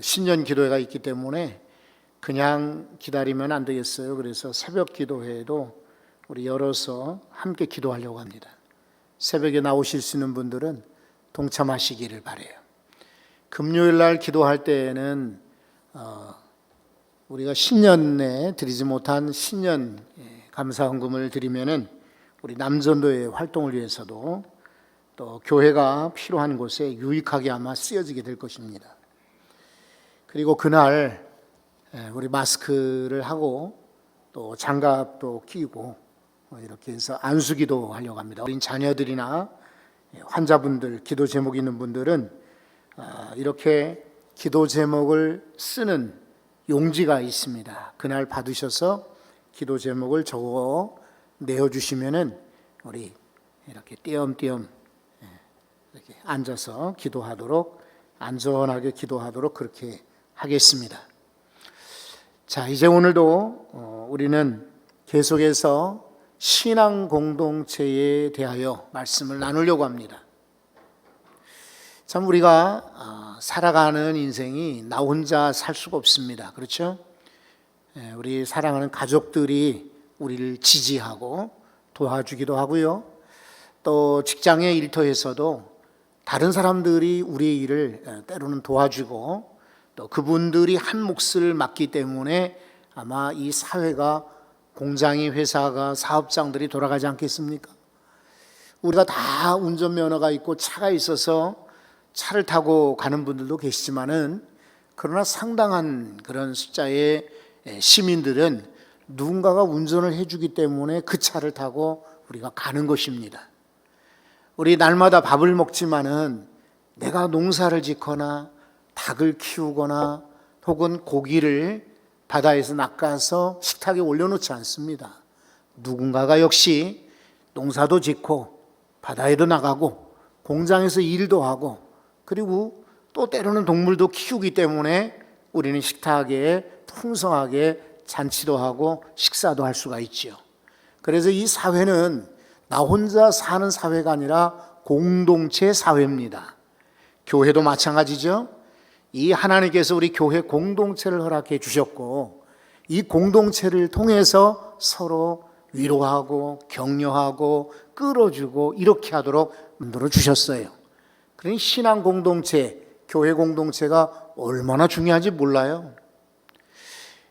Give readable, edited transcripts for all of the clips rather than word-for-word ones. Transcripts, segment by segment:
신년 기도회가 있기 때문에 그냥 기다리면 안 되겠어요. 그래서 새벽 기도회에도 우리 열어서 함께 기도하려고 합니다. 새벽에 나오실 수 있는 분들은 동참하시기를 바라요. 금요일 날 기도할 때에는 우리가 신년에 드리지 못한 신년 감사 헌금을 드리면은 우리 남전도의 활동을 위해서도 또 교회가 필요한 곳에 유익하게 아마 쓰여지게 될 것입니다. 그리고 그날 우리 마스크를 하고 또 장갑도 끼고 이렇게 해서 안수기도 하려고 합니다. 어린 자녀들이나 환자분들, 기도 제목이 있는 분들은 이렇게 기도 제목을 쓰는 용지가 있습니다. 그날 받으셔서 기도 제목을 적어 내어주시면은 우리 이렇게 띄엄띄엄 이렇게 앉아서 기도하도록, 안전하게 기도하도록 그렇게 하겠습니다. 자, 이제 오늘도 우리는 계속해서 신앙 공동체에 대하여 말씀을 나누려고 합니다. 참 우리가 살아가는 인생이 나 혼자 살 수가 없습니다. 그렇죠? 우리 사랑하는 가족들이 우리를 지지하고 도와주기도 하고요. 또 직장의 일터에서도 다른 사람들이 우리의 일을 때로는 도와주고 또 그분들이 한 몫을 맡기 때문에 아마 이 사회가, 공장이, 회사가, 사업장들이 돌아가지 않겠습니까? 우리가 다 운전면허가 있고 차가 있어서 차를 타고 가는 분들도 계시지만은 그러나 상당한 그런 숫자의 시민들은 누군가가 운전을 해주기 때문에 그 차를 타고 우리가 가는 것입니다. 우리 날마다 밥을 먹지만은 내가 농사를 짓거나 닭을 키우거나 혹은 고기를 바다에서 낚아서 식탁에 올려놓지 않습니다. 누군가가 역시 농사도 짓고 바다에도 나가고 공장에서 일도 하고 그리고 또 때로는 동물도 키우기 때문에 우리는 식탁에 풍성하게 잔치도 하고 식사도 할 수가 있죠. 그래서 이 사회는 나 혼자 사는 사회가 아니라 공동체 사회입니다. 교회도 마찬가지죠. 이 하나님께서 우리 교회 공동체를 허락해 주셨고 이 공동체를 통해서 서로 위로하고 격려하고 끌어주고 이렇게 하도록 만들어 주셨어요. 그러니 신앙 공동체, 교회 공동체가 얼마나 중요한지 몰라요.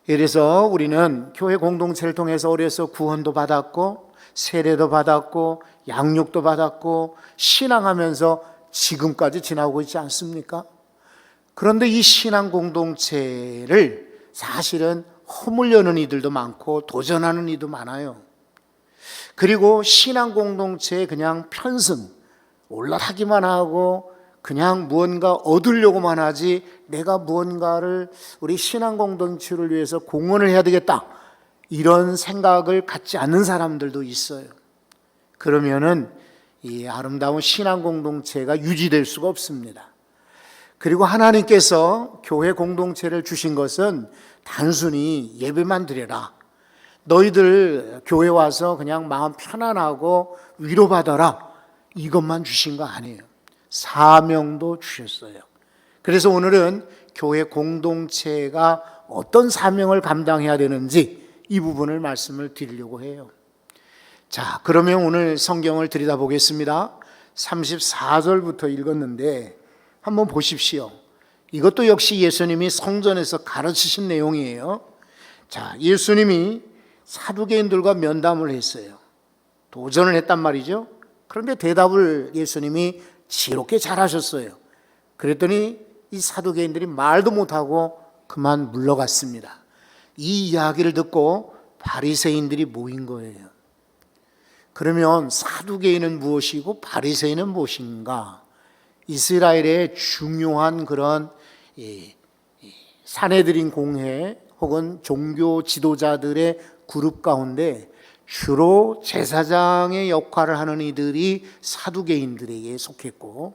그래서 우리는 교회 공동체를 통해서 어려서 구원도 받았고 세례도 받았고 양육도 받았고 신앙하면서 지금까지 지나오고 있지 않습니까? 그런데 이 신앙 공동체를 사실은 허물려는 이들도 많고 도전하는 이도 많아요. 그리고 신앙 공동체에 그냥 편승, 올라타기만 하고 그냥 무언가 얻으려고만 하지 내가 무언가를 우리 신앙 공동체를 위해서 공헌을 해야 되겠다 이런 생각을 갖지 않는 사람들도 있어요. 그러면은 이 아름다운 신앙 공동체가 유지될 수가 없습니다. 그리고 하나님께서 교회 공동체를 주신 것은 단순히 예배만 드려라, 너희들 교회 와서 그냥 마음 편안하고 위로받아라 이것만 주신 거 아니에요. 사명도 주셨어요. 그래서 오늘은 교회 공동체가 어떤 사명을 감당해야 되는지 이 부분을 말씀을 드리려고 해요. 자, 그러면 오늘 성경을 들여다보겠습니다. 34절부터 읽었는데 한번 보십시오. 이것도 역시 예수님이 성전에서 가르치신 내용이에요. 자, 예수님이 사두개인들과 면담을 했어요. 도전을 했단 말이죠. 그런데 대답을 예수님이 지혜롭게 잘하셨어요. 그랬더니 이 사두개인들이 말도 못하고 그만 물러갔습니다. 이 이야기를 듣고 바리새인들이 모인 거예요. 그러면 사두개인은 무엇이고 바리새인은 무엇인가? 이스라엘의 중요한 그런 사내들인 공회 혹은 종교 지도자들의 그룹 가운데 주로 제사장의 역할을 하는 이들이 사두개인들에게 속했고,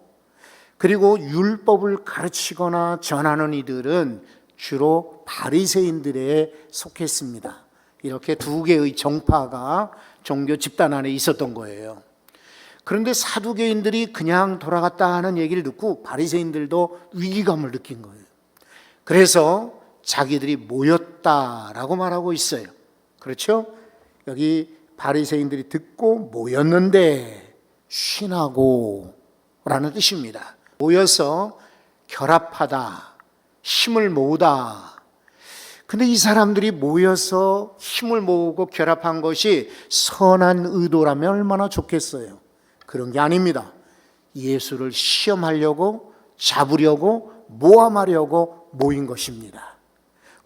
그리고 율법을 가르치거나 전하는 이들은 주로 바리새인들에 속했습니다. 이렇게 두 개의 정파가 종교 집단 안에 있었던 거예요. 그런데 사두개인들이 그냥 돌아갔다 하는 얘기를 듣고 바리새인들도 위기감을 느낀 거예요. 그래서 자기들이 모였다라고 말하고 있어요. 그렇죠? 여기 바리새인들이 듣고 모였는데 쉰하고 라는 뜻입니다. 모여서 결합하다, 힘을 모으다. 근데 이 사람들이 모여서 힘을 모으고 결합한 것이 선한 의도라면 얼마나 좋겠어요. 그런 게 아닙니다. 예수를 시험하려고, 잡으려고, 모함하려고 모인 것입니다.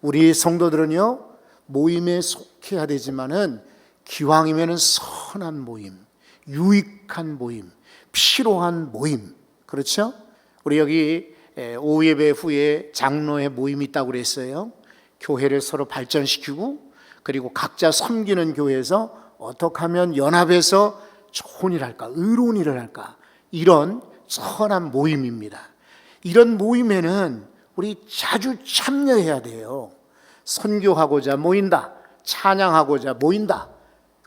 우리 성도들은요, 모임에 속해야 되지만은 기왕이면은 선한 모임, 유익한 모임, 필요한 모임. 그렇죠? 우리 여기 오후 예배 후에 장로회 모임이 있다고 그랬어요. 교회를 서로 발전시키고 그리고 각자 섬기는 교회에서 어떻게 하면 연합해서 좋은 일을 할까, 의로운 일을 할까, 이런 선한 모임입니다. 이런 모임에는 우리 자주 참여해야 돼요. 선교하고자 모인다, 찬양하고자 모인다,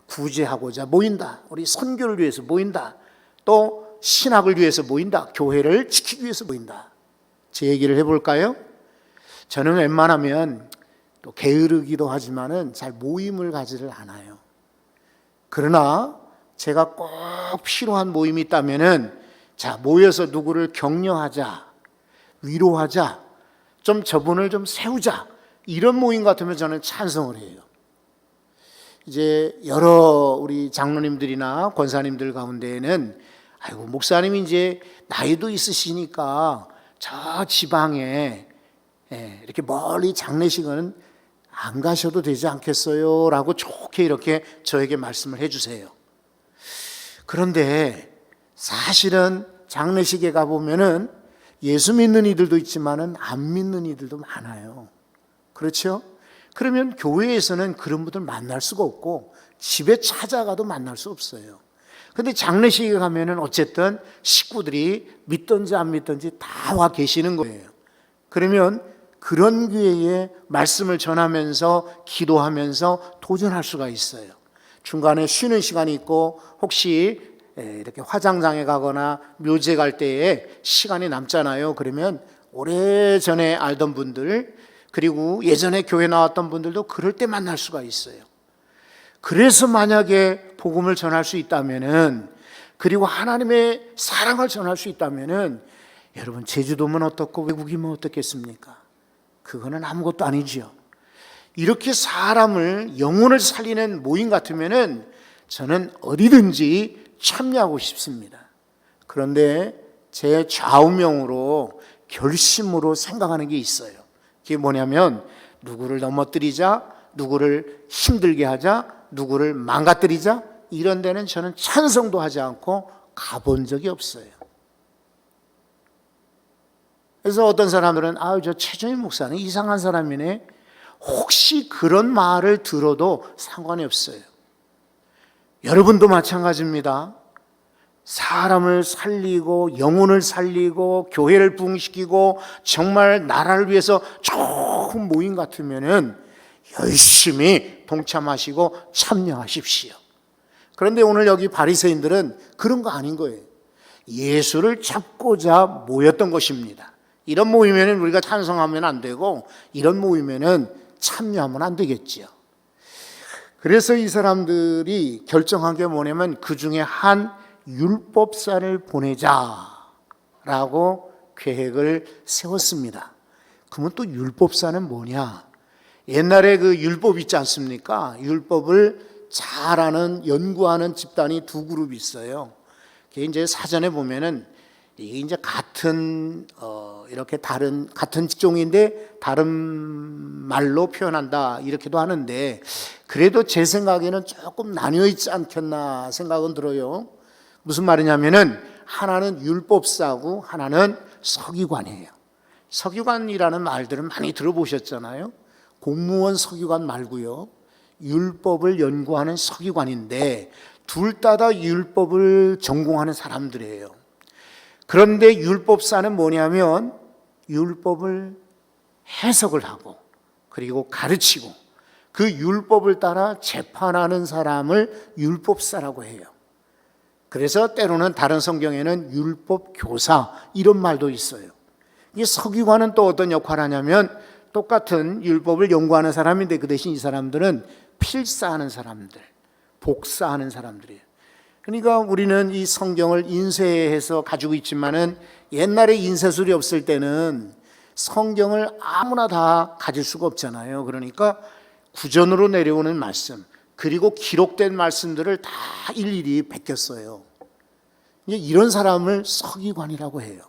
구제하고자 모인다, 우리 선교를 위해서 모인다, 또 신학을 위해서 모인다, 교회를 지키기 위해서 모인다. 제 얘기를 해볼까요? 저는 웬만하면 또 게으르기도 하지만은 잘 모임을 가지를 않아요. 그러나 제가 꼭 필요한 모임이 있다면은 자, 모여서 누구를 격려하자, 위로하자, 좀 저분을 좀 세우자, 이런 모임 같으면 저는 찬성을 해요. 이제 여러 우리 장로님들이나 권사님들 가운데에는 아이고, 목사님이 이제 나이도 있으시니까 저 지방에 이렇게 멀리 장례식은 안 가셔도 되지 않겠어요? 라고 좋게 이렇게 저에게 말씀을 해주세요. 그런데 사실은 장례식에 가보면은 예수 믿는 이들도 있지만은 안 믿는 이들도 많아요. 그렇죠? 그러면 교회에서는 그런 분들 만날 수가 없고 집에 찾아가도 만날 수 없어요. 근데 장례식에 가면은 어쨌든 식구들이 믿든지 안 믿든지 다 와 계시는 거예요. 그러면 그런 교회에 말씀을 전하면서 기도하면서 도전할 수가 있어요. 중간에 쉬는 시간이 있고 혹시 이렇게 화장장에 가거나 묘제 갈 때에 시간이 남잖아요. 그러면 오래전에 알던 분들, 그리고 예전에 교회 나왔던 분들도 그럴 때 만날 수가 있어요. 그래서 만약에 복음을 전할 수 있다면은, 그리고 하나님의 사랑을 전할 수 있다면은, 여러분 제주도면 어떻고 외국이면 어떻겠습니까? 그거는 아무것도 아니지요. 이렇게 사람을, 영혼을 살리는 모임 같으면은 저는 어디든지 참여하고 싶습니다. 그런데 제 좌우명으로, 결심으로 생각하는 게 있어요. 그게 뭐냐면 누구를 넘어뜨리자, 누구를 힘들게 하자, 누구를 망가뜨리자, 이런 데는 저는 찬성도 하지 않고 가본 적이 없어요. 그래서 어떤 사람들은 저 최정희 목사는 이상한 사람이네, 혹시 그런 말을 들어도 상관이 없어요. 여러분도 마찬가지입니다. 사람을 살리고 영혼을 살리고 교회를 부흥시키고 정말 나라를 위해서 좋은 모임 같으면은 열심히 동참하시고 참여하십시오. 그런데 오늘 여기 바리새인들은 그런 거 아닌 거예요. 예수를 잡고자 모였던 것입니다. 이런 모임에는 우리가 찬성하면 안 되고 이런 모임에는 참여하면 안 되겠지요. 그래서 이 사람들이 결정한 게 뭐냐면 그 중에 한 율법사를 보내자라고 계획을 세웠습니다. 그러면 또 율법사는 뭐냐? 옛날에 그 율법 있지 않습니까? 율법을 잘 아는, 연구하는 집단이 두 그룹이 있어요. 그게 이제 사전에 보면은 이게 이제 같은 이렇게 같은 직종인데 다른 말로 표현한다 이렇게도 하는데, 그래도 제 생각에는 조금 나뉘어 있지 않겠나 생각은 들어요. 무슨 말이냐면은 하나는 율법사고 하나는 서기관이에요. 서기관이라는 말들은 많이 들어보셨잖아요. 공무원 서기관 말고요, 율법을 연구하는 서기관인데 둘 다 율법을 전공하는 사람들이에요. 그런데 율법사는 뭐냐면 율법을 해석을 하고 그리고 가르치고 그 율법을 따라 재판하는 사람을 율법사라고 해요. 그래서 때로는 다른 성경에는 율법교사 이런 말도 있어요. 이 서기관은 또 어떤 역할을 하냐면 똑같은 율법을 연구하는 사람인데 그 대신 이 사람들은 필사하는 사람들, 복사하는 사람들이에요. 그러니까 우리는 이 성경을 인쇄해서 가지고 있지만은 옛날에 인쇄술이 없을 때는 성경을 아무나 다 가질 수가 없잖아요. 그러니까 구전으로 내려오는 말씀, 그리고 기록된 말씀들을 다 일일이 베꼈어요. 이런 사람을 서기관이라고 해요.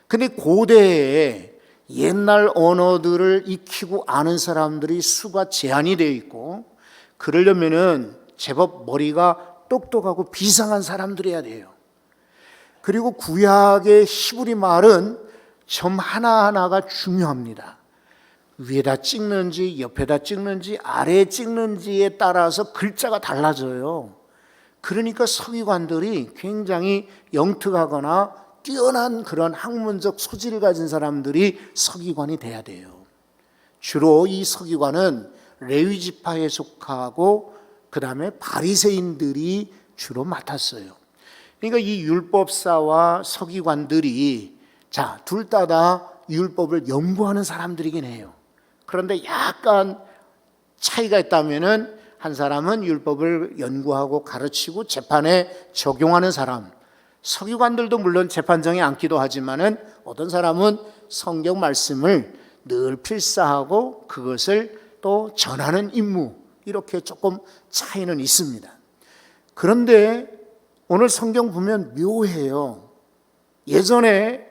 근데 고대에 옛날 언어들을 익히고 아는 사람들이 수가 제한이 되어 있고, 그러려면은 제법 머리가 똑똑하고 비상한 사람들이어야 돼요. 그리고 구약의 히브리 말은 점 하나하나가 중요합니다. 위에다 찍는지 옆에다 찍는지 아래에 찍는지에 따라서 글자가 달라져요. 그러니까 서기관들이 굉장히 영특하거나 뛰어난 그런 학문적 소질을 가진 사람들이 서기관이 돼야 돼요. 주로 이 서기관은 레위 지파에 속하고 그 다음에 바리새인들이 주로 맡았어요. 그러니까 이 율법사와 서기관들이 둘 다 율법을 연구하는 사람들이긴 해요. 그런데 약간 차이가 있다면은 한 사람은 율법을 연구하고 가르치고 재판에 적용하는 사람, 서기관들도 물론 재판정에 앉기도 하지만은 어떤 사람은 성경 말씀을 늘 필사하고 그것을 또 전하는 임무, 이렇게 조금 차이는 있습니다. 그런데 오늘 성경 보면 묘해요. 예전에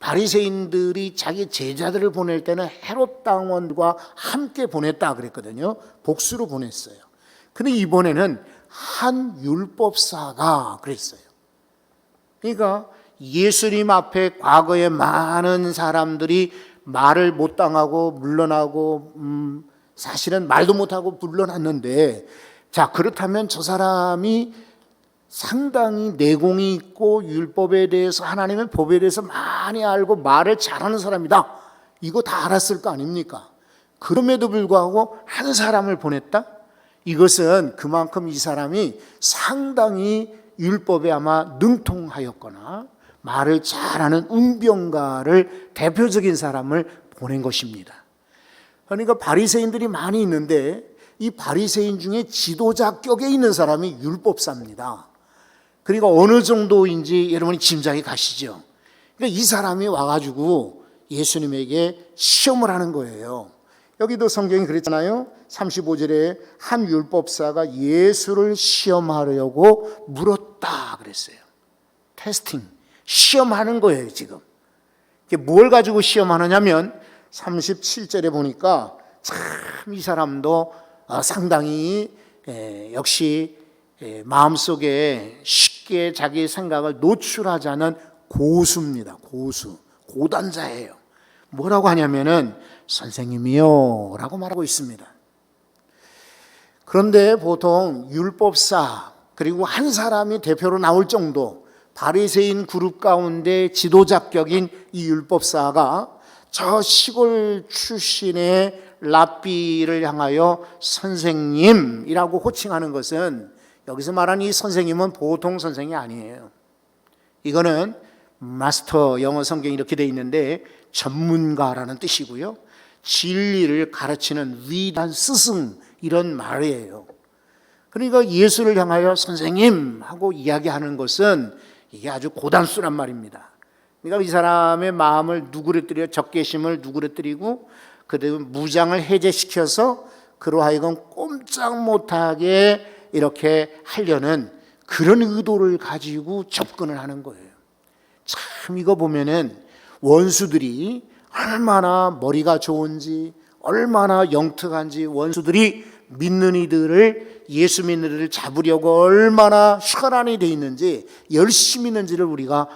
바리새인들이 자기 제자들을 보낼 때는 헤롯 당원과 함께 보냈다 그랬거든요. 복수로 보냈어요. 근데 이번에는 한 율법사가 그랬어요. 그러니까 예수님 앞에 과거에 많은 사람들이 말을 못 당하고 물러나고 사실은 말도 못하고 물러났는데, 그렇다면 저 사람이 상당히 내공이 있고 율법에 대해서, 하나님의 법에 대해서 많이 알고 말을 잘하는 사람이다, 이거 다 알았을 거 아닙니까? 그럼에도 불구하고 한 사람을 보냈다? 이것은 그만큼 이 사람이 상당히 율법에 아마 능통하였거나 말을 잘하는 웅변가를, 대표적인 사람을 보낸 것입니다. 그러니까 바리새인들이 많이 있는데 이 바리새인 중에 지도자 격에 있는 사람이 율법사입니다. 그러니까 어느 정도인지 여러분이 짐작이 가시죠. 그러니까 이 사람이 와가지고 예수님에게 시험을 하는 거예요. 여기도 성경이 그랬잖아요. 35절에 한 율법사가 예수를 시험하려고 물었다 그랬어요. 테스팅, 시험하는 거예요. 지금 뭘 가지고 시험하느냐면 37절에 보니까 참 이 사람도 상당히 역시 마음속에 쉽게 자기 생각을 노출하지 않은 고수입니다. 고단자예요. 뭐라고 하냐면은 선생님이요 라고 말하고 있습니다. 그런데 보통 율법사 그리고 한 사람이 대표로 나올 정도, 바리새인 그룹 가운데 지도자격인 이 율법사가 저 시골 출신의 랍비를 향하여 선생님이라고 호칭하는 것은, 여기서 말하는 이 선생님은 보통 선생이 아니에요. 이거는 마스터, 영어 성경이 이렇게 돼 있는데 전문가라는 뜻이고요, 진리를 가르치는 위대한 스승, 이런 말이에요. 그러니까 예수를 향하여 선생님 하고 이야기하는 것은 이게 아주 고단수란 말입니다. 그러니까 이 사람의 마음을 누그러뜨려, 적개심을 누그러뜨리고 그다음에 무장을 해제시켜서 그로 하여금 꼼짝 못하게 이렇게 하려는 그런 의도를 가지고 접근을 하는 거예요. 참 이거 보면은 원수들이 얼마나 머리가 좋은지, 얼마나 영특한지, 원수들이 믿는 이들을, 예수 믿는 이들을 잡으려고 얼마나 혈안이 되어 있는지, 열심히 있는지를 우리가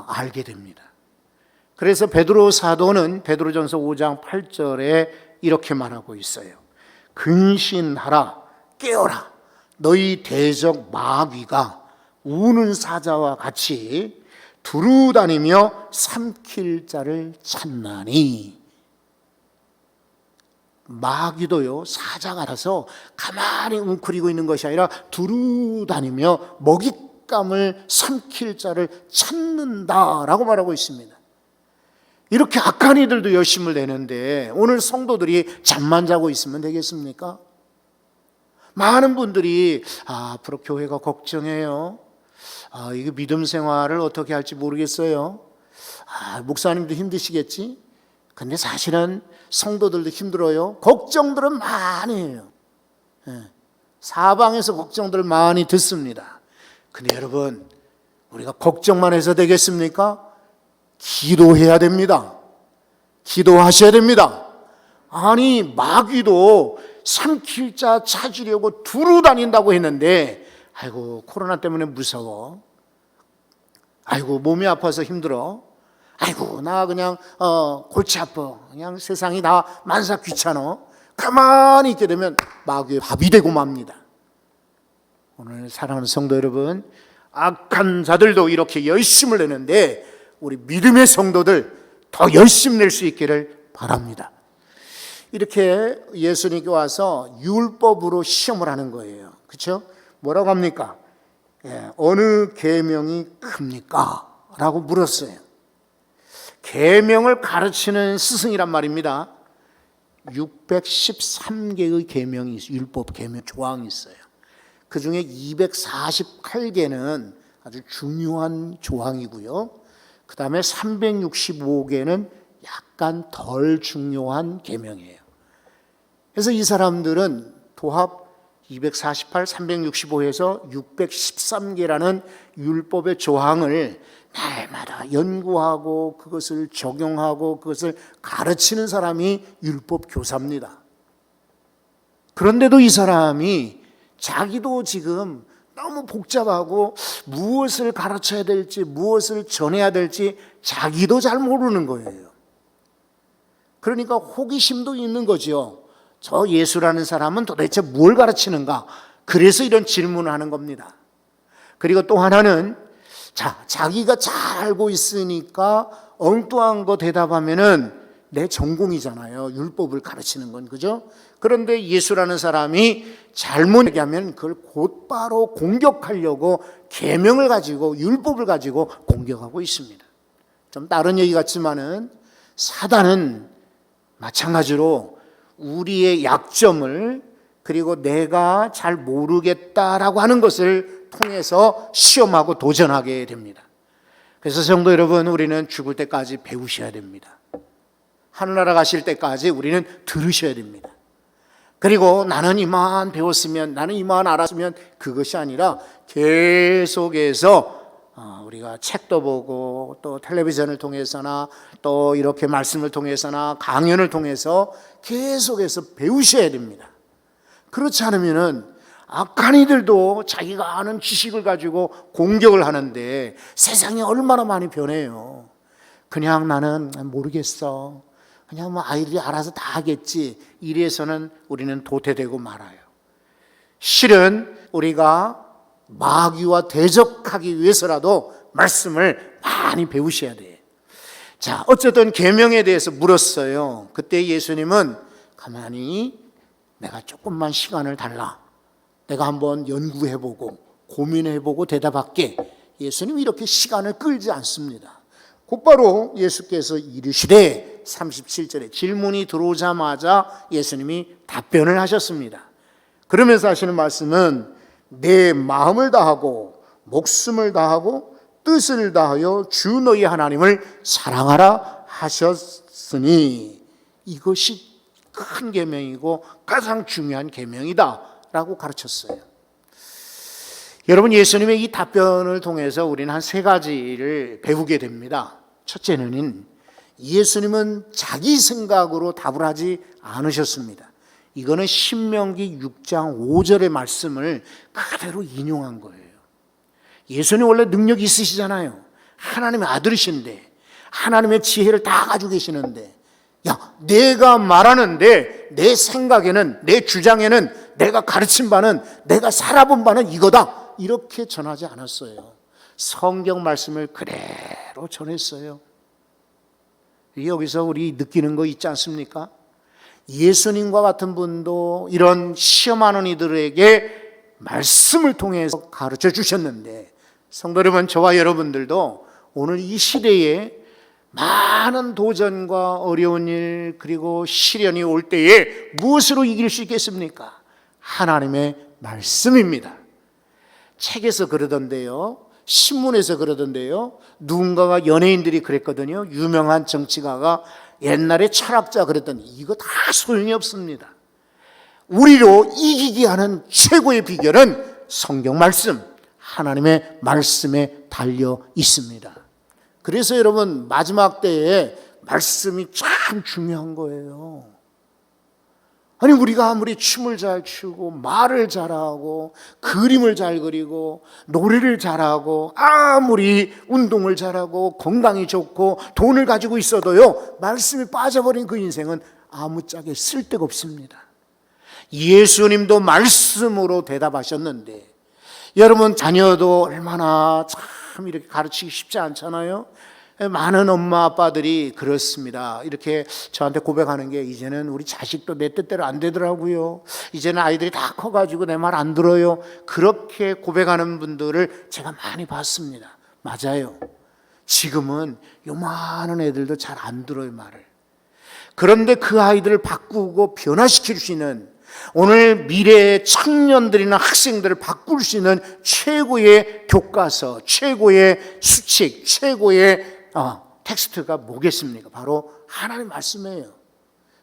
알게 됩니다. 그래서 베드로 사도는 베드로전서 5장 8절에 이렇게 말하고 있어요. 근신하라, 깨어라, 너희 대적 마귀가 우는 사자와 같이 두루다니며 삼킬 자를 찾나니. 마귀도요, 사자 같아서 가만히 웅크리고 있는 것이 아니라 두루다니며 먹잇감을 삼킬 자를 찾는다라고 말하고 있습니다. 이렇게 악한 이들도 열심을 내는데 오늘 성도들이 잠만 자고 있으면 되겠습니까? 많은 분들이 앞으로 교회가 걱정해요. 이거 믿음 생활을 어떻게 할지 모르겠어요. 목사님도 힘드시겠지? 근데 사실은 성도들도 힘들어요. 걱정들은 많이 해요. 사방에서 걱정들을 많이 듣습니다. 근데 여러분, 우리가 걱정만 해서 되겠습니까? 기도해야 됩니다. 기도하셔야 됩니다. 아니, 마귀도 삼킬 자 찾으려고 두루 다닌다고 했는데, 아이고, 코로나 때문에 무서워. 아이고, 몸이 아파서 힘들어. 아이고, 나 그냥 골치 아파. 그냥 세상이 다 만사 귀찮아. 가만히 있게 되면 마귀의 밥이 되고 맙니다. 오늘 사랑하는 성도 여러분, 악한 자들도 이렇게 열심을 내는데 우리 믿음의 성도들 더 열심 낼 수 있기를 바랍니다. 이렇게 예수님께 와서 율법으로 시험을 하는 거예요. 그렇죠? 뭐라고 합니까? 어느 계명이 큽니까? 라고 물었어요. 계명을 가르치는 스승이란 말입니다. 613개의 계명이 있어요. 율법 계명 조항이 있어요. 그 중에 248개는 아주 중요한 조항이고요. 그 다음에 365개는 약간 덜 중요한 계명이에요. 그래서 이 사람들은 도합 248, 365에서 613개라는 율법의 조항을 날마다 연구하고 그것을 적용하고 그것을 가르치는 사람이 율법 교사입니다. 그런데도 이 사람이 자기도 지금 너무 복잡하고 무엇을 가르쳐야 될지 무엇을 전해야 될지 자기도 잘 모르는 거예요. 그러니까 호기심도 있는 거죠. 저 예수라는 사람은 도대체 뭘 가르치는가? 그래서 이런 질문을 하는 겁니다. 그리고 또 하나는 자기가 잘 알고 있으니까 엉뚱한 거 대답하면은 내 전공이잖아요. 율법을 가르치는 건, 그죠? 그런데 예수라는 사람이 잘못 얘기하면 그걸 곧바로 공격하려고 계명을 가지고 율법을 가지고 공격하고 있습니다. 좀 다른 얘기 같지만은 사단은 마찬가지로 우리의 약점을 그리고 내가 잘 모르겠다라고 하는 것을 통해서 시험하고 도전하게 됩니다. 그래서 성도 여러분, 우리는 죽을 때까지 배우셔야 됩니다. 하늘나라 가실 때까지 우리는 들으셔야 됩니다. 그리고 나는 이만 배웠으면, 나는 이만 알았으면 그것이 아니라 계속해서 우리가 책도 보고 또 텔레비전을 통해서나 또 이렇게 말씀을 통해서나 강연을 통해서 계속해서 배우셔야 됩니다. 그렇지 않으면은 악한 이들도 자기가 아는 지식을 가지고 공격을 하는데 세상이 얼마나 많이 변해요. 그냥 나는 모르겠어. 그냥 뭐 아이들이 알아서 다 하겠지. 이래서는 우리는 도태되고 말아요. 실은 우리가 마귀와 대적하기 위해서라도 말씀을 많이 배우셔야 돼요. 자, 어쨌든 계명에 대해서 물었어요. 그때 예수님은 가만히 내가 조금만 시간을 달라. 내가 한번 연구해보고 고민해보고 대답할게. 예수님 이렇게 시간을 끌지 않습니다. 곧바로 예수께서 이르시되 37절에 질문이 들어오자마자 예수님이 답변을 하셨습니다. 그러면서 하시는 말씀은 내 마음을 다하고 목숨을 다하고 뜻을 다하여 주 너희 하나님을 사랑하라 하셨으니 이것이 큰 계명이고 가장 중요한 계명이다 라고 가르쳤어요. 여러분, 예수님의 이 답변을 통해서 우리는 한 세 가지를 배우게 됩니다. 첫째는 예수님은 자기 생각으로 답을 하지 않으셨습니다. 이거는 신명기 6장 5절의 말씀을 그대로 인용한 거예요. 예수님 원래 능력이 있으시잖아요. 하나님의 아들이신데 하나님의 지혜를 다 가지고 계시는데 내가 말하는데 내 생각에는 내 주장에는 내가 가르친 바는 내가 살아본 바는 이거다 이렇게 전하지 않았어요. 성경 말씀을 그대로 전했어요. 여기서 우리 느끼는 거 있지 않습니까? 예수님과 같은 분도 이런 시험하는 이들에게 말씀을 통해서 가르쳐 주셨는데 성도 여러분, 저와 여러분들도 오늘 이 시대에 많은 도전과 어려운 일 그리고 시련이 올 때에 무엇으로 이길 수 있겠습니까? 하나님의 말씀입니다. 책에서 그러던데요, 신문에서 그러던데요, 누군가가 연예인들이 그랬거든요. 유명한 정치가가 옛날에 철학자 그랬더니 이거 다 소용이 없습니다. 우리로 이기게 하는 최고의 비결은 성경 말씀, 하나님의 말씀에 달려 있습니다. 그래서 여러분, 마지막 때에 말씀이 참 중요한 거예요. 아니, 우리가 아무리 춤을 잘 추고 말을 잘하고 그림을 잘 그리고 노래를 잘하고 아무리 운동을 잘하고 건강이 좋고 돈을 가지고 있어도요, 말씀이 빠져버린 그 인생은 아무짝에 쓸데가 없습니다. 예수님도 말씀으로 대답하셨는데, 여러분 자녀도 얼마나 참 이렇게 가르치기 쉽지 않잖아요. 많은 엄마 아빠들이 그렇습니다. 이렇게 저한테 고백하는 게, 이제는 우리 자식도 내 뜻대로 안 되더라고요. 이제는 아이들이 다 커가지고 내 말 안 들어요. 그렇게 고백하는 분들을 제가 많이 봤습니다. 맞아요. 지금은 요만한 애들도 잘 안 들어요, 말을. 그런데 그 아이들을 바꾸고 변화시킬 수 있는, 오늘 미래의 청년들이나 학생들을 바꿀 수 있는 최고의 교과서, 최고의 수칙, 최고의 텍스트가 뭐겠습니까? 바로 하나님 말씀이에요.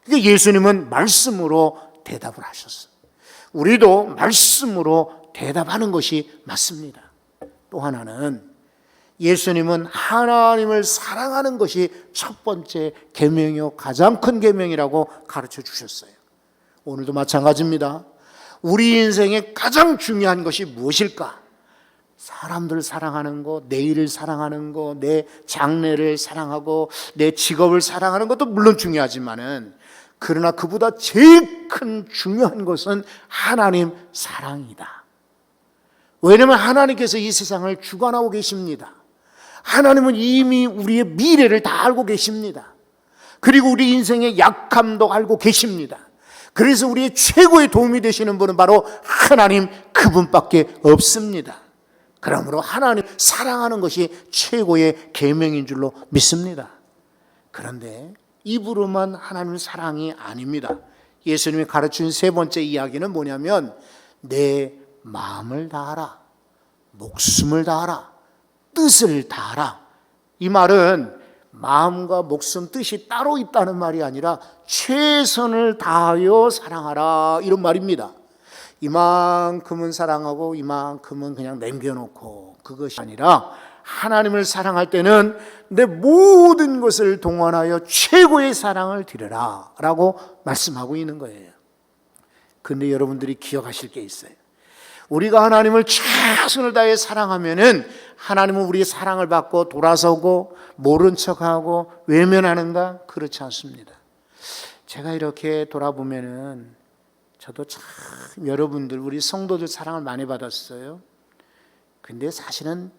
그러니까 예수님은 말씀으로 대답을 하셨어요. 우리도 말씀으로 대답하는 것이 맞습니다. 또 하나는, 예수님은 하나님을 사랑하는 것이 첫 번째 계명이요, 가장 큰 계명이라고 가르쳐 주셨어요. 오늘도 마찬가지입니다. 우리 인생에 가장 중요한 것이 무엇일까? 사람들을 사랑하는 거, 내 일을 사랑하는 거, 내 장래를 사랑하고 내 직업을 사랑하는 것도 물론 중요하지만은, 그러나 그보다 제일 큰 중요한 것은 하나님 사랑이다. 왜냐하면 하나님께서 이 세상을 주관하고 계십니다. 하나님은 이미 우리의 미래를 다 알고 계십니다. 그리고 우리 인생의 약함도 알고 계십니다. 그래서 우리의 최고의 도움이 되시는 분은 바로 하나님, 그분밖에 없습니다. 그러므로 하나님 사랑하는 것이 최고의 계명인 줄로 믿습니다. 그런데 입으로만 하나님 사랑이 아닙니다. 예수님이 가르친 세 번째 이야기는 뭐냐면, 내 마음을 다하라, 목숨을 다하라, 뜻을 다하라. 이 말은 마음과 목숨, 뜻이 따로 있다는 말이 아니라 최선을 다하여 사랑하라, 이런 말입니다. 이만큼은 사랑하고 이만큼은 그냥 남겨놓고, 그것이 아니라 하나님을 사랑할 때는 내 모든 것을 동원하여 최고의 사랑을 드려라 라고 말씀하고 있는 거예요. 그런데 여러분들이 기억하실 게 있어요. 우리가 하나님을 최선을 다해 사랑하면은 하나님은 우리의 사랑을 받고 돌아서고 모른 척하고 외면하는가? 그렇지 않습니다. 제가 이렇게 돌아보면은 저도 참 여러분들, 우리 성도들 사랑을 많이 받았어요. 근데 사실은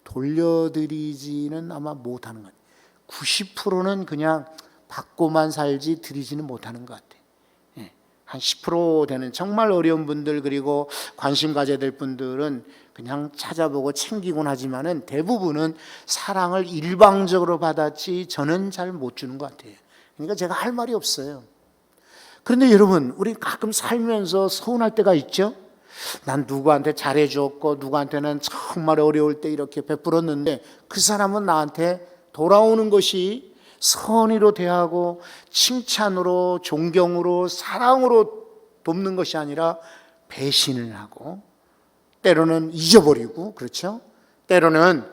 돌려드리지는 아마 못하는 것 같아요. 90%는 그냥 받고만 살지 드리지는 못하는 것 같아요. 한 10% 되는 정말 어려운 분들, 그리고 관심 가져야 될 분들은 그냥 찾아보고 챙기곤 하지만은 대부분은 사랑을 일방적으로 받았지 저는 잘 못 주는 것 같아요. 그러니까 제가 할 말이 없어요. 그런데 여러분, 우리 가끔 살면서 서운할 때가 있죠. 난 누구한테 잘해줬고 누구한테는 정말 어려울 때 이렇게 베풀었는데 그 사람은 나한테 돌아오는 것이 선의로 대하고 칭찬으로, 존경으로, 사랑으로 돕는 것이 아니라 배신을 하고, 때로는 잊어버리고, 그렇죠? 때로는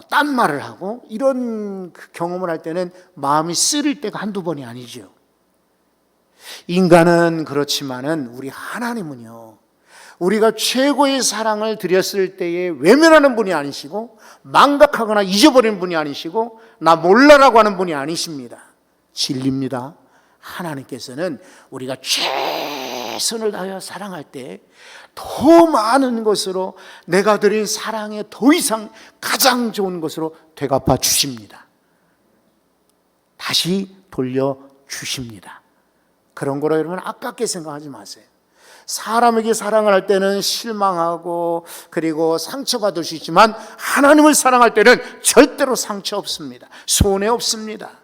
딴 말을 하고, 이런 경험을 할 때는 마음이 쓰릴 때가 한두 번이 아니죠. 인간은 그렇지만은 우리 하나님은요, 우리가 최고의 사랑을 드렸을 때에 외면하는 분이 아니시고, 망각하거나 잊어버리는 분이 아니시고, 나 몰라라고 하는 분이 아니십니다. 진리입니다. 하나님께서는 우리가 최선을 다하여 사랑할 때 더 많은 것으로, 내가 드린 사랑에 더 이상 가장 좋은 것으로 되갚아 주십니다. 다시 돌려 주십니다. 그런 거로 여러분 아깝게 생각하지 마세요. 사람에게 사랑을 할 때는 실망하고 그리고 상처받을 수 있지만 하나님을 사랑할 때는 절대로 상처 없습니다. 손해 없습니다.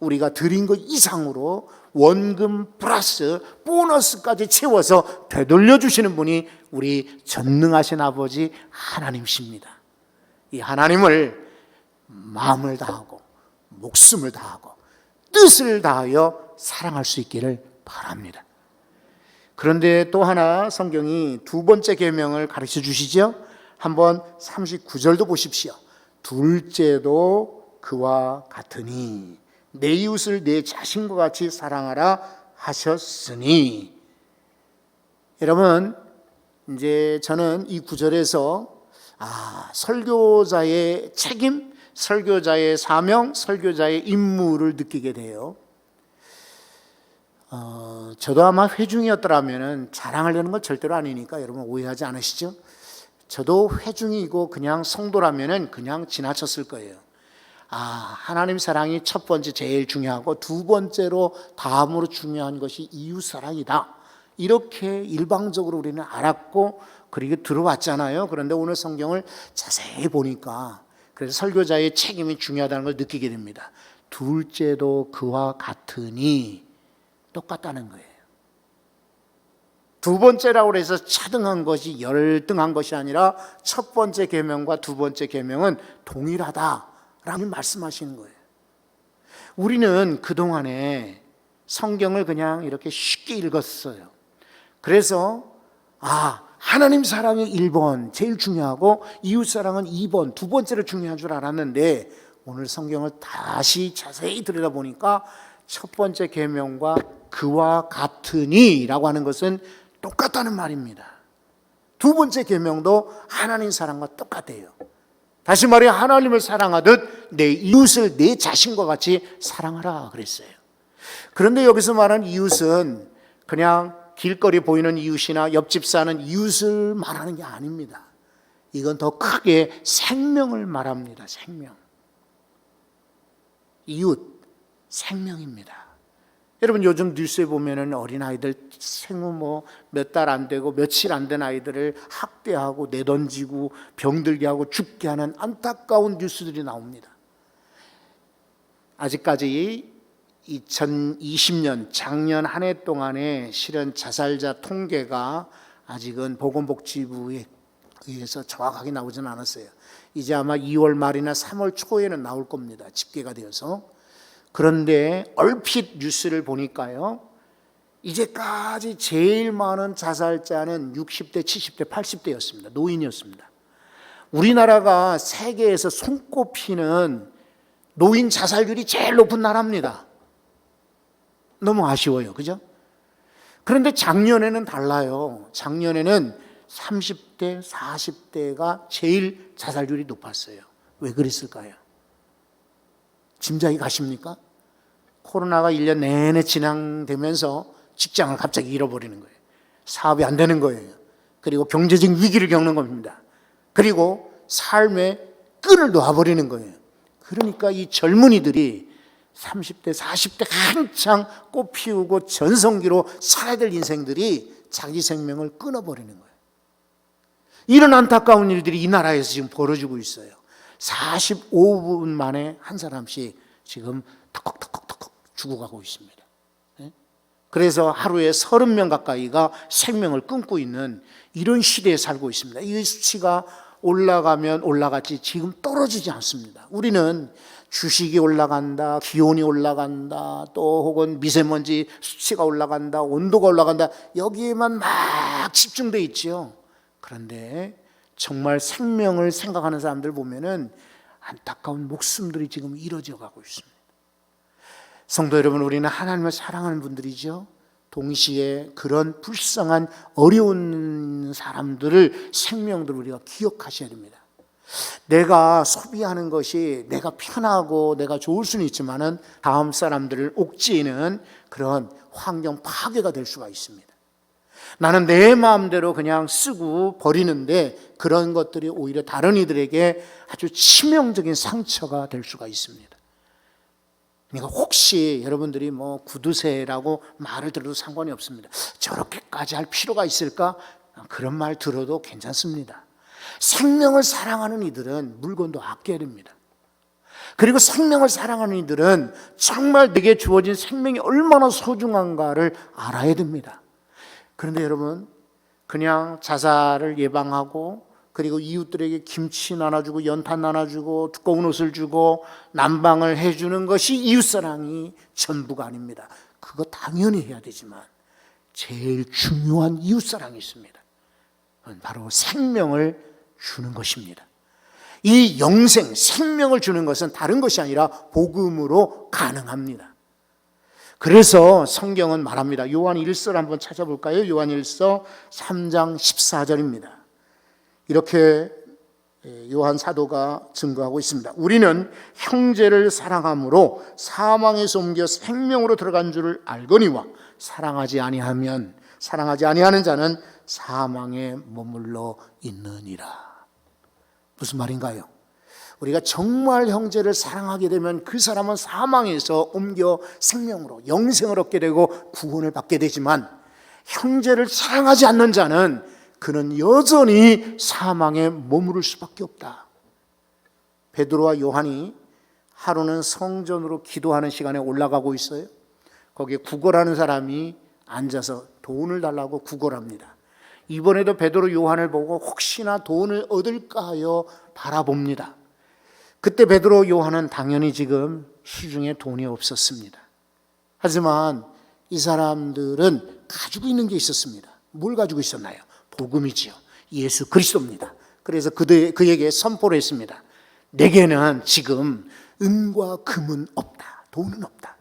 우리가 드린 것 이상으로 원금 플러스 보너스까지 채워서 되돌려 주시는 분이 우리 전능하신 아버지 하나님이십니다. 이 하나님을 마음을 다하고 목숨을 다하고 뜻을 다하여 사랑할 수 있기를 바랍니다. 그런데 또 하나 성경이 두 번째 계명을 가르쳐 주시죠. 한번 39절도 보십시오. 둘째도 그와 같으니 내 이웃을 내 자신과 같이 사랑하라 하셨으니. 여러분, 이제 저는 이 구절에서 설교자의 책임, 설교자의 사명, 설교자의 임무를 느끼게 돼요. 저도 아마 회중이었더라면 자랑하려는 건 절대로 아니니까 여러분 오해하지 않으시죠? 저도 회중이고 그냥 성도라면 그냥 지나쳤을 거예요. 하나님 사랑이 첫 번째 제일 중요하고 두 번째로 다음으로 중요한 것이 이웃 사랑이다. 이렇게 일방적으로 우리는 알았고 그리고 들어왔잖아요. 그런데 오늘 성경을 자세히 보니까 그래서 설교자의 책임이 중요하다는 걸 느끼게 됩니다. 둘째도 그와 같으니 똑같다는 거예요. 두 번째라고 해서 차등한 것이 열등한 것이 아니라 첫 번째 계명과 두 번째 계명은 동일하다라는 말씀하시는 거예요. 우리는 그동안에 성경을 그냥 이렇게 쉽게 읽었어요. 그래서 하나님 사랑이 1번 제일 중요하고 이웃 사랑은 2번 두 번째로 중요한 줄 알았는데 오늘 성경을 다시 자세히 들여다보니까 첫 번째 계명과 그와 같으니 라고 하는 것은 똑같다는 말입니다. 두 번째 계명도 하나님 사랑과 똑같아요. 다시 말해 하나님을 사랑하듯 내 이웃을 내 자신과 같이 사랑하라 그랬어요. 그런데 여기서 말하는 이웃은 그냥 길거리 보이는 이웃이나 옆집 사는 이웃을 말하는 게 아닙니다. 이건 더 크게 생명을 말합니다. 생명. 이웃, 생명입니다. 여러분 요즘 뉴스에 보면은 어린아이들 생후 몇 달 안 되고 며칠 안 된 아이들을 학대하고 내던지고 병들게 하고 죽게 하는 안타까운 뉴스들이 나옵니다. 아직까지 2020년 작년 한 해 동안에 실은 자살자 통계가 아직은 보건복지부에 의해서 정확하게 나오지는 않았어요. 이제 아마 2월 말이나 3월 초에는 나올 겁니다. 집계가 되어서. 그런데 얼핏 뉴스를 보니까요, 이제까지 제일 많은 자살자는 60대, 70대, 80대였습니다. 노인이었습니다. 우리나라가 세계에서 손꼽히는 노인 자살률이 제일 높은 나라입니다. 너무 아쉬워요. 그죠? 그런데 작년에는 달라요. 작년에는 30대, 40대가 제일 자살률이 높았어요. 왜 그랬을까요? 짐작이 가십니까? 코로나가 1년 내내 진행되면서 직장을 갑자기 잃어버리는 거예요. 사업이 안 되는 거예요. 그리고 경제적 위기를 겪는 겁니다. 그리고 삶의 끈을 놓아버리는 거예요. 그러니까 이 젊은이들이 30대, 40대 한창 꽃 피우고 전성기로 살아야 될 인생들이 자기 생명을 끊어버리는 거예요. 이런 안타까운 일들이 이 나라에서 지금 벌어지고 있어요. 45분 만에 한 사람씩 지금 덕컥 죽어가고 있습니다. 그래서 하루에 30명 가까이가 생명을 끊고 있는 이런 시대에 살고 있습니다. 이 수치가 올라가면 올라갔지 지금 떨어지지 않습니다. 우리는 주식이 올라간다, 기온이 올라간다, 또 혹은 미세먼지 수치가 올라간다, 온도가 올라간다, 여기에만 막 집중돼 있죠. 그런데 정말 생명을 생각하는 사람들 보면은 안타까운 목숨들이 지금 이뤄져 가고 있습니다. 성도 여러분, 우리는 하나님을 사랑하는 분들이죠. 동시에 그런 불쌍한 어려운 사람들을, 생명들을 우리가 기억하셔야 됩니다. 내가 소비하는 것이 내가 편하고 내가 좋을 수는 있지만은 다음 사람들을 옥죄이는 그런 환경 파괴가 될 수가 있습니다. 나는 내 마음대로 그냥 쓰고 버리는데 그런 것들이 오히려 다른 이들에게 아주 치명적인 상처가 될 수가 있습니다. 그러니까 혹시 여러분들이 뭐 구두쇠라고 말을 들어도 상관이 없습니다. 저렇게까지 할 필요가 있을까? 그런 말 들어도 괜찮습니다. 생명을 사랑하는 이들은 물건도 아껴야 됩니다. 그리고 생명을 사랑하는 이들은 정말 내게 주어진 생명이 얼마나 소중한가를 알아야 됩니다. 그런데 여러분, 그냥 자살을 예방하고 그리고 이웃들에게 김치 나눠주고 연탄 나눠주고 두꺼운 옷을 주고 난방을 해주는 것이 이웃사랑이 전부가 아닙니다. 그거 당연히 해야 되지만 제일 중요한 이웃사랑이 있습니다. 바로 생명을 주는 것입니다. 이 영생, 생명을 주는 것은 다른 것이 아니라 복음으로 가능합니다. 그래서 성경은 말합니다. 요한 1서를 한번 찾아볼까요? 요한 1서 3장 14절입니다. 이렇게 요한 사도가 증거하고 있습니다. 우리는 형제를 사랑함으로 사망에서 옮겨 생명으로 들어간 줄을 알거니와 사랑하지 아니하는 자는 사망에 머물러 있느니라. 무슨 말인가요? 우리가 정말 형제를 사랑하게 되면 그 사람은 사망에서 옮겨 생명으로 영생을 얻게 되고 구원을 받게 되지만, 형제를 사랑하지 않는 자는 그는 여전히 사망에 머무를 수밖에 없다. 베드로와 요한이 하루는 성전으로 기도하는 시간에 올라가고 있어요. 거기에 구걸하는 사람이 앉아서 돈을 달라고 구걸합니다. 이번에도 베드로 요한을 보고 혹시나 돈을 얻을까 하여 바라봅니다. 그때 베드로 요한은 당연히 지금 수중에 돈이 없었습니다. 하지만 이 사람들은 가지고 있는 게 있었습니다. 뭘 가지고 있었나요? 복음이지요. 예수 그리스도입니다. 그래서 그에게 선포를 했습니다. 내게는 지금 은과 금은 없다. 돈은 없다.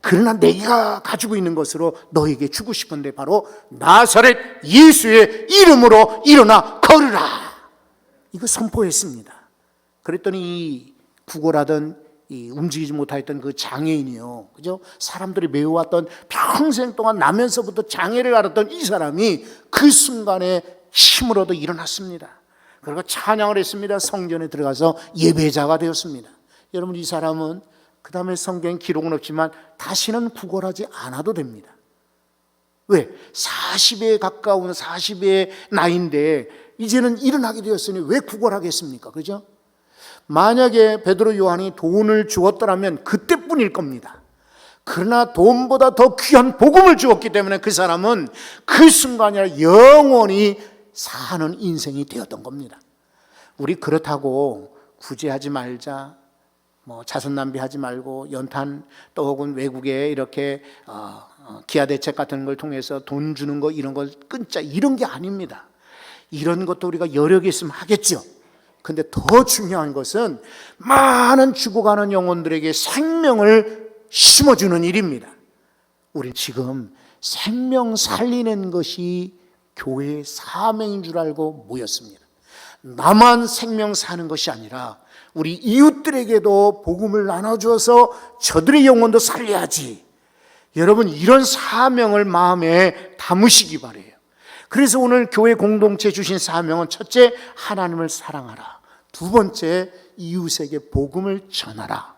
그러나 내가 가지고 있는 것으로 너에게 주고 싶은데 바로 나사렛 예수의 이름으로 일어나 걸으라. 이거 선포했습니다. 그랬더니 이 구걸하던 움직이지 못하였던 그 장애인이요, 그죠? 사람들이 메워왔던 평생 동안 나면서부터 장애를 앓았던 이 사람이 그 순간에 힘을 얻어 일어났습니다. 그리고 찬양을 했습니다. 성전에 들어가서 예배자가 되었습니다. 여러분, 이 사람은 그 다음에 성경 기록은 없지만 다시는 구걸하지 않아도 됩니다. 왜? 40에 가까운 40의 나이인데 이제는 일어나게 되었으니 왜 구걸하겠습니까? 그죠? 만약에 베드로 요한이 돈을 주었더라면 그때뿐일 겁니다. 그러나 돈보다 더 귀한 복음을 주었기 때문에 그 사람은 그 순간이 아니라 영원히 사는 인생이 되었던 겁니다. 우리 그렇다고 구제하지 말자, 자선 낭비하지 말고 연탄 또 혹은 외국에 이렇게 기아 대책 같은 걸 통해서 돈 주는 거 이런 걸 끊자, 이런 게 아닙니다. 이런 것도 우리가 여력이 있으면 하겠죠. 근데 더 중요한 것은 많은 죽어가는 영혼들에게 생명을 심어주는 일입니다. 우리 지금 생명 살리는 것이 교회의 사명인 줄 알고 모였습니다. 나만 생명 사는 것이 아니라 우리 이웃들에게도 복음을 나눠주어서 저들의 영혼도 살려야지. 여러분, 이런 사명을 마음에 담으시기 바라요. 그래서 오늘 교회 공동체 주신 사명은 첫째, 하나님을 사랑하라. 두 번째, 이웃에게 복음을 전하라.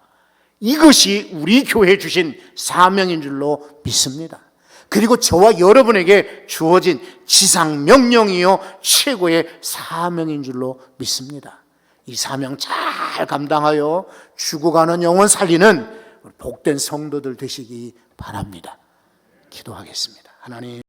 이것이 우리 교회에 주신 사명인 줄로 믿습니다. 그리고 저와 여러분에게 주어진 지상 명령이요 최고의 사명인 줄로 믿습니다. 이 사명 잘 감당하여 죽어가는 영혼 살리는 복된 성도들 되시기 바랍니다. 기도하겠습니다. 하나님,